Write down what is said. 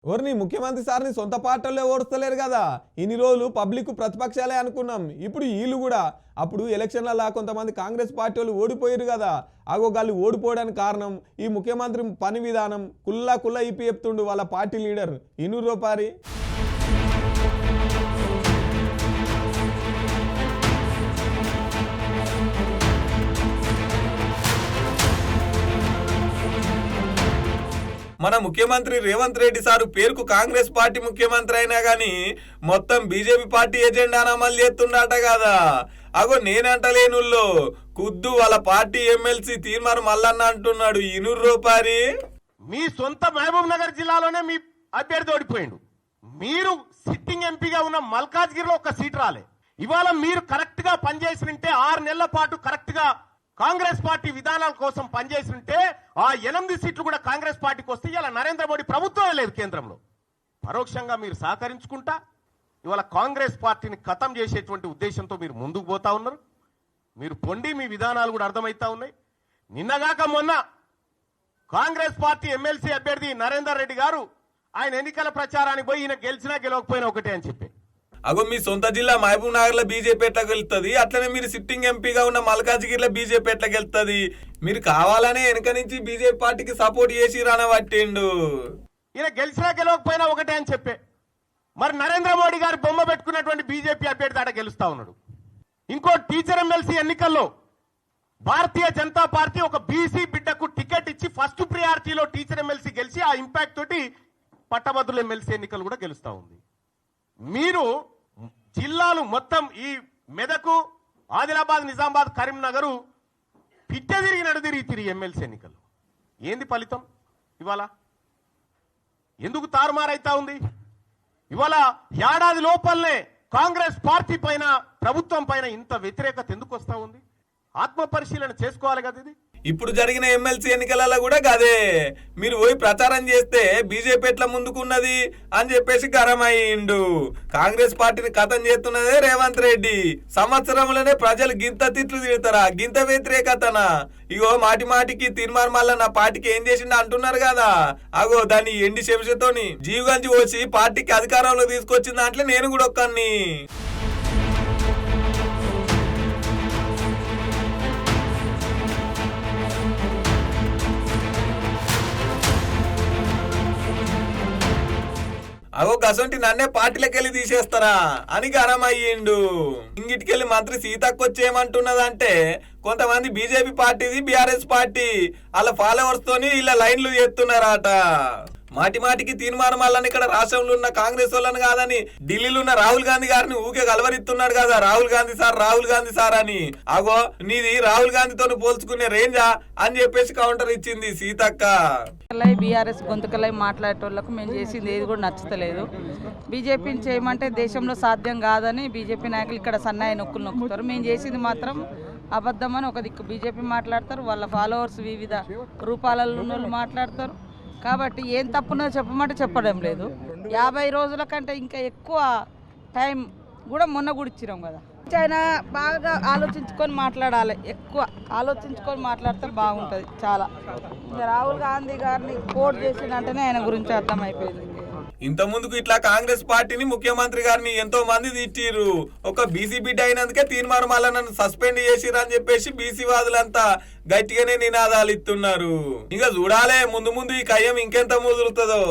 ఎవరిని ముఖ్యమంత్రి సార్ని సొంత పార్టీలో ఓడుస్తలేరు కదా. ఇన్ని రోజులు పబ్లిక్ ప్రతిపక్షాలే అనుకున్నాం. ఇప్పుడు వీళ్ళు కూడా అప్పుడు ఎలక్షన్లలో కొంతమంది కాంగ్రెస్ పార్టీ వాళ్ళు ఓడిపోయారు కదా. వాళ్ళు ఓడిపోవడానికి కారణం ఈ ముఖ్యమంత్రి పని విధానం. కుల్లా ఇప్పి చెప్తుండు వాళ్ళ పార్టీ లీడర్ ఇనూరు రూపారి. మన ముఖ్యమంత్రి రేవంత్ రెడ్డి సారు పేరుకు కాంగ్రెస్ పార్టీ ముఖ్యమంత్రి అయినా గానీ మొత్తం బీజేపీ పార్టీ ఎజెండాను అమలు చేస్తుండట కదా. నేనంటలేనుల్లో కుద్దు వాళ్ళ పార్టీ ఎమ్మెల్సీ తీర్మానం మల్లన్న అంటున్నాడు ఇనూరు రూపారి. మీ సొంత మహబూబ్ నగర్ జిల్లాలోనే మీ అభ్యర్థి ఓడిపోయిండు. మీరు సిట్టింగ్ ఎంపీగా ఉన్న మల్కాజ్గిరిలో ఒక సీట్ రాలే. ఇవాళ మీరు కరెక్ట్ గా పనిచేసినంటే 6 నెలల పాటు కరెక్ట్ గా కాంగ్రెస్ పార్టీ విధానాల కోసం పనిచేస్తుంటే ఆ 8 సీట్లు కూడా కాంగ్రెస్ పార్టీకి వస్తే ఇలా నరేంద్ర మోడీ ప్రభుత్వమే లేదు కేంద్రంలో. పరోక్షంగా మీరు సహకరించుకుంటా ఇవాళ కాంగ్రెస్ పార్టీని ఖతం చేసేటువంటి ఉద్దేశంతో మీరు ముందుకు పోతా ఉన్నారు. మీరు పొండి మీ విధానాలు కూడా అర్థమవుతా ఉన్నాయి. నిన్నగాక మొన్న కాంగ్రెస్ పార్టీ ఎమ్మెల్సీ అభ్యర్థి నరేందర్ రెడ్డి గారు ఆయన ఎన్నికల ప్రచారానికి పోయి ఈయన గెలిచినా గెలవకపోయినా ఒకటే అని చెప్పి మీ సొంత జిల్లా మహబూబ్ నగర్ లో బీజేపీ ఎట్లా గెలుస్తుంది, అట్లనే మీరు సిట్టింగ్ ఎంపీగా ఉన్న మల్కాజ్గిరిలో బీజేపీ ఎట్లా గెలుస్తుంది. మీరు కావాలనే వెనక నుంచి బీజేపీ పార్టీకి సపోర్ట్ చేసి రానబట్టిండు. ఈయన గెలిచినా గెలవకపోయినా ఒకటే అని చెప్పే మరి నరేంద్ర మోడీ గారు బొమ్మ పెట్టుకున్నటువంటి బీజేపీ అభ్యర్థి ఆట గెలుస్తా ఉన్నాడు. ఇంకో టీచర్ ఎమ్మెల్సీ ఎన్నికల్లో భారతీయ జనతా పార్టీ ఒక బీసీ బిడ్డకు టికెట్ ఇచ్చి ఫస్ట్ ప్రియారిటీలో టీచర్ ఎమ్మెల్సీ గెలిచి ఆ ఇంపాక్ట్ తోటి పట్టభద్రుల ఎమ్మెల్సీ ఎన్నికలు కూడా గెలుస్తా ఉంది. మీరు జిల్లాలు మొత్తం ఈ మెదకు, ఆదిలాబాద్, నిజామాబాద్, కరీంనగర్ పిట్ట తిరిగి నడుదిరిగి ఎమ్మెల్సీ ఎన్నికలు. ఏంది ఫలితం? ఇవాళ ఎందుకు తారుమారైతా ఉంది? ఇవాళ ఏడాది లోపలనే కాంగ్రెస్ పార్టీ పైన, ప్రభుత్వం పైన ఇంత వ్యతిరేకత ఎందుకు వస్తా ఉంది? ఆత్మ పరిశీలన చేసుకోవాలి కదా. ఇది ఇప్పుడు జరిగిన ఎమ్మెల్సీ ఎన్నికలలో కూడా గదే. మీరు పోయి ప్రచారం చేస్తే బీజేపీ ఎట్లా ముందుకున్నది అని చెప్పేసి గరం అయ్యిండు. కాంగ్రెస్ పార్టీని ఖతం చేస్తున్నదే రేవంత్ రెడ్డి. సంవత్సరంలోనే ప్రజలు గింత తిట్లు తిడతారా, గింత వ్యతిరేకతనా? మాటి మాటికి తీర్మానం వల్ల నా పార్టీకి ఏం చేసిండు అంటున్నారు కదా. దాన్ని ఎండి శంషతోని జీవగంజి వచ్చి పార్టీకి అధికారంలో తీసుకొచ్చిన దాంట్లో నేను కూడా ఒక్కన్ని. గసంటి నన్నే పార్టీలకు వెళ్ళి తీసేస్తారా అని గరమయ్యిండు. ఇంగిటికెళ్ళి మంత్రి సీతక్క వచ్చేయమంటున్నదంటే కొంతమంది బీజేపీ పార్టీది బీఆర్ఎస్ పార్టీ వాళ్ళ ఫాలోవర్స్ తోని ఇలా లైన్లు చేస్తున్నారట. మాటికి తీర్మానం వల్ల ఇక్కడ రాష్ట్రంలో ఉన్న కాంగ్రెస్ వాళ్ళని కాదని ఢిల్లీలో ఉన్న రాహుల్ గాంధీ గారిని ఊకే కలవరిస్తున్నాడు కదా. రాహుల్ గాంధీ సార్ అని. నీది రాహుల్ గాంధీతో పోల్చుకునే రేంజా అని చెప్పేసి కౌంటర్ ఇచ్చింది సీతక్క. బీఆర్ఎస్ గొంతుకలై మాట్లాడేటోళ్లకు మేము చేసింది ఏది కూడా నచ్చుతలేదు. బీజేపీని చేయమంటే దేశంలో సాధ్యం కాదని బీజేపీ నాయకులు ఇక్కడ సన్నాయి నొక్కులు నొక్కుతారు. మేము చేసింది మాత్రం అబద్ధం అని ఒక దిక్కు బీజేపీ మాట్లాడతారు, వాళ్ళ ఫాలోవర్స్ వివిధ రూపాలలో ఉన్న వాళ్ళు మాట్లాడతారు. కాబట్టి ఏం తప్పునో చెప్పమంటే చెప్పడం లేదు. 50 రోజుల కంటే ఇంకా ఎక్కువ టైం కూడా మొన్న కూడా ఇచ్చినాం కదా. ఆయన బాగా ఆలోచించుకొని మాట్లాడాలి, ఎక్కువ ఆలోచించుకొని మాట్లాడితే బాగుంటుంది చాలా. రాహుల్ గాంధీ గారిని కోట్ చేసినట్టునే ఆయన గురించి అర్థమైపోయింది. ఇంత ముందుకు ఇట్లా కాంగ్రెస్ పార్టీని, ముఖ్యమంత్రి గారిని ఎంతో మంది తిట్టిరు. ఒక బీసీ బిడ్డ అయినందుకే తీర్మానం వల్ల నన్ను సస్పెండ్ చేసిరు అని చెప్పేసి బీసీ వాదులంతా గట్టిగానే నినాదాలు ఇస్తున్నారు. ఇక చూడాలే ముందు ఈ కయ్యం ఇంకెంత ముదురుతుందో.